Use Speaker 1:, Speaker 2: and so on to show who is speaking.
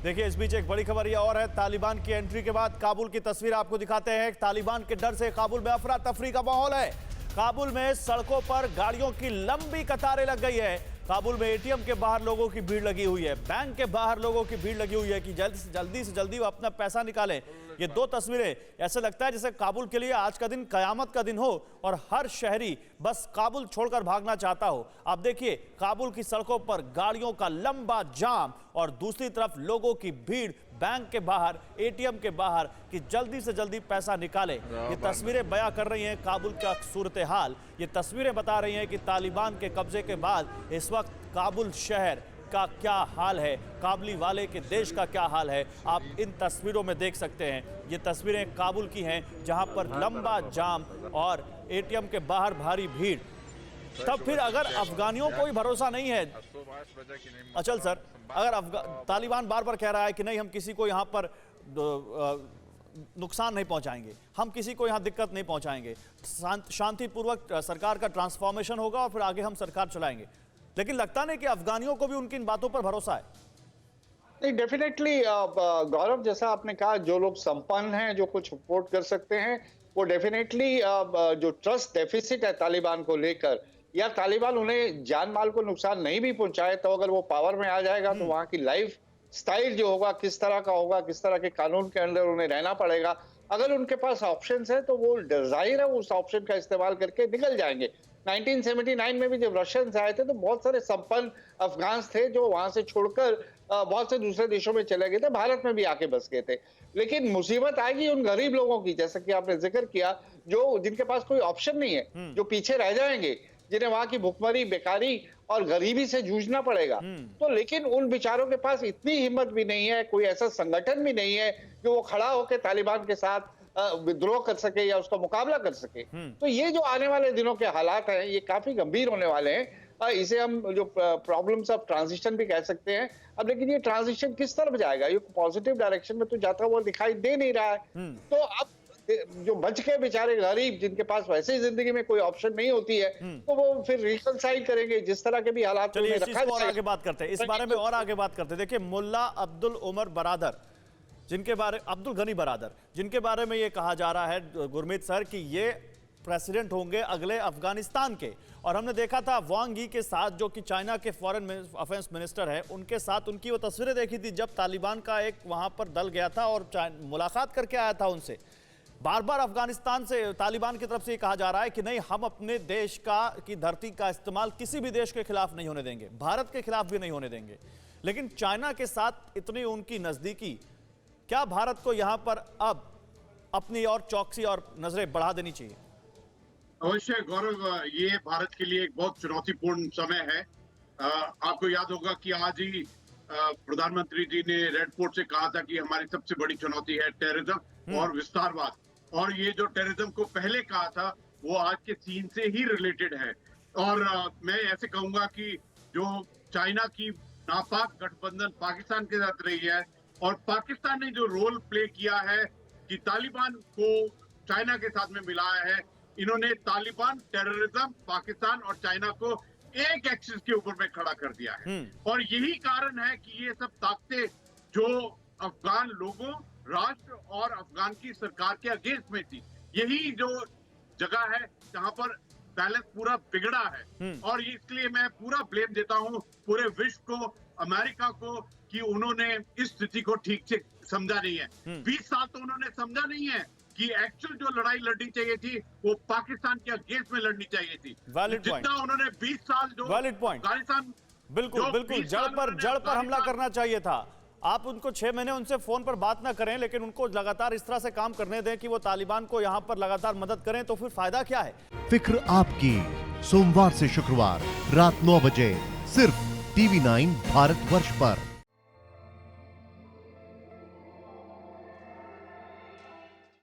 Speaker 1: देखिए इस बीच एक बड़ी खबर यह और है, तालिबान की एंट्री के बाद काबुल की तस्वीर आपको दिखाते हैं। तालिबान के डर से काबुल में अफरा तफरी का माहौल है। काबुल में सड़कों पर गाड़ियों की लंबी कतारें लग गई है। काबुल में एटीएम के बाहर लोगों की भीड़ लगी हुई है, बैंक के बाहर लोगों की भीड़ लगी हुई है कि जल्दी से जल्दी वो अपना पैसा निकालें। ये दो तस्वीरें ऐसे लगता है जैसे काबुल के लिए आज का दिन कयामत का दिन हो और हर शहरी बस काबुल छोड़कर भागना चाहता हो। आप देखिए काबुल की सड़कों पर गाड़ियों का लंबा जाम और दूसरी तरफ लोगों की भीड़ बैंक के बाहर, एटीएम के बाहर कि जल्दी से जल्दी पैसा निकाले। ये तस्वीरें बयां कर रही हैं काबुल का सूरत हाल। ये तस्वीरें बता रही हैं कि तालिबान के कब्जे के बाद इस वक्त काबुल शहर का क्या हाल है, काबुली वाले के देश का क्या हाल है, आप इन तस्वीरों में देख सकते हैं। ये तस्वीरें काबुल की हैं जहां पर लंबा जाम और एटीएम के बाहर भारी भीड़। तब फिर अगर अफगानियों को ही भरोसा नहीं है, अचल सर, अगर तालिबान बार बार कह रहा है कि नहीं हम किसी को यहाँ पर नुकसान नहीं पहुंचाएंगे, हम किसी को यहाँ दिक्कत नहीं पहुंचाएंगे, शांतिपूर्वक सरकार का ट्रांसफॉर्मेशन होगा और फिर आगे हम सरकार चलाएंगे, लेकिन लगता नहीं कि अफगानियों को भी उनकी इन बातों पर भरोसा है।
Speaker 2: नहीं, डेफिनेटली गौरव, जैसा आपने कहा, जो लोग संपन्न हैं, जो कुछ सपोर्ट कर सकते हैं, वो डेफिनेटली जो ट्रस्ट डेफिसिट है तालिबान को लेकर, या तालिबान उन्हें जान माल को नुकसान नहीं भी पहुंचाए तो अगर वो पावर में आ जाएगा तो वहां की लाइफ स्टाइल जो होगा किस तरह का होगा, किस तरह के कानून के अंदर उन्हें रहना पड़ेगा, अगर उनके पास ऑप्शंस है तो वो जाहिर है उस ऑप्शन का इस्तेमाल करके निकल जाएंगे। 1979 में भी जब रशियंस आए थे तो बहुत सारे संपन्न अफगान थे जो वहां से छोड़कर बहुत से दूसरे देशों में चले गए थे, भारत में भी आके बस गए थे। लेकिन मुसीबत आएगी उन गरीब लोगों की, जैसा कि आपने जिक्र किया, जो जिनके पास कोई ऑप्शन नहीं है, जो पीछे रह जाएंगे, जिन्हें वहां की भुखमरी, बेकारी और गरीबी से जूझना पड़ेगा। तो लेकिन उन बेचारों के पास इतनी हिम्मत भी नहीं है, कोई ऐसा संगठन भी नहीं है जो वो खड़ा होकर तालिबान के साथ विद्रोह कर सके या उसका मुकाबला कर सके। तो ये जो आने वाले दिनों के हालात हैं ये काफी गंभीर होने वाले हैं। इसे हम जो प्रॉब्लम्स ऑफ ट्रांजिशन भी कह सकते हैं। अब लेकिन ये ट्रांजिशन किस तरफ जाएगा, ये पॉजिटिव डायरेक्शन में तो जाता हुआ दिखाई दे नहीं रहा है। तो अब जो बच के बेचारे गरीब, जिनके पास वैसे ही जिंदगी में कोई ऑप्शन नहीं होती है, तो वो फिर रिकंसाइल करेंगे जिस तरह के भी हालात में रखा जाए।
Speaker 1: आगे बात करते हैं इस बारे में और आगे बात करते हैं। देखिए मुल्ला अब्दुल उमर बरादर, अब्दुल गनी बरादर, जिनके बारे में ये कहा जा रहा है गुरमीत सर कि ये प्रेसिडेंट होंगे अगले अफगानिस्तान के, और हमने देखा था वांग यी के साथ जो कि चाइना के फॉरेन अफेयर्स मिनिस्टर है, उनके साथ उनकी वो तस्वीरें देखी थी जब तालिबान का एक वहां पर दल गया था और मुलाकात करके आया था उनसे। बार बार अफगानिस्तान से तालिबान की तरफ से कहा जा रहा है कि नहीं हम अपने देश की धरती का इस्तेमाल किसी भी देश के खिलाफ नहीं होने देंगे, भारत के खिलाफ भी नहीं होने देंगे। लेकिन चाइना के साथ इतनी उनकी नजदीकी, क्या भारत को यहां पर अब अपनी और चौकसी और नजरें बढ़ा देनी चाहिए?
Speaker 3: अवश्य गौरव, ये भारत के लिए एक बहुत चुनौतीपूर्ण समय है। आपको याद होगा कि आज ही प्रधानमंत्री जी ने रेड फोर्ट से कहा था कि हमारी सबसे बड़ी चुनौती है टेररिज्म और विस्तारवाद, और ये जो टेररिज्म को पहले कहा था वो आज के सीन से ही रिलेटेड है। और मैं ऐसे कहूंगा कि जो चाइना की नापाक गठबंधन पाकिस्तान के साथ रही है और पाकिस्तान ने जो रोल प्ले किया है कि तालिबान को चाइना के साथ में मिलाया है, इन्होंने तालिबान, टेररिज्म, पाकिस्तान और चाइना को एक एक्सिस के ऊपर में खड़ा कर दिया है। और यही कारण है कि ये सब ताकतें जो अफगान लोगों, राष्ट्र और अफगान की सरकार के अगेंस्ट में थी, यही जो जगह है जहां पर बैलेंस पूरा बिगड़ा है। और इसलिए मैं पूरा ब्लेम देता हूं पूरे विश्व को, अमेरिका को, कि उन्होंने इस स्थिति को ठीक से समझा नहीं है। 20 साल तो उन्होंने समझा नहीं है कि एक्चुअल जो लड़ाई लड़नी चाहिए थी वो पाकिस्तान के अगेंस्ट में लड़नी चाहिए थी। जितना उन्होंने 20 साल जो अफगानिस्तान,
Speaker 1: बिल्कुल जड़ पर हमला करना चाहिए था। आप उनको 6 महीने उनसे फोन पर बात ना करें, लेकिन उनको लगातार इस तरह से काम करने दें कि वो तालिबान को यहाँ पर लगातार मदद करें, तो फिर फायदा क्या है?
Speaker 4: फिक्र आपकी, सोमवार से शुक्रवार रात 9 बजे सिर्फ TV9 भारतवर्ष पर।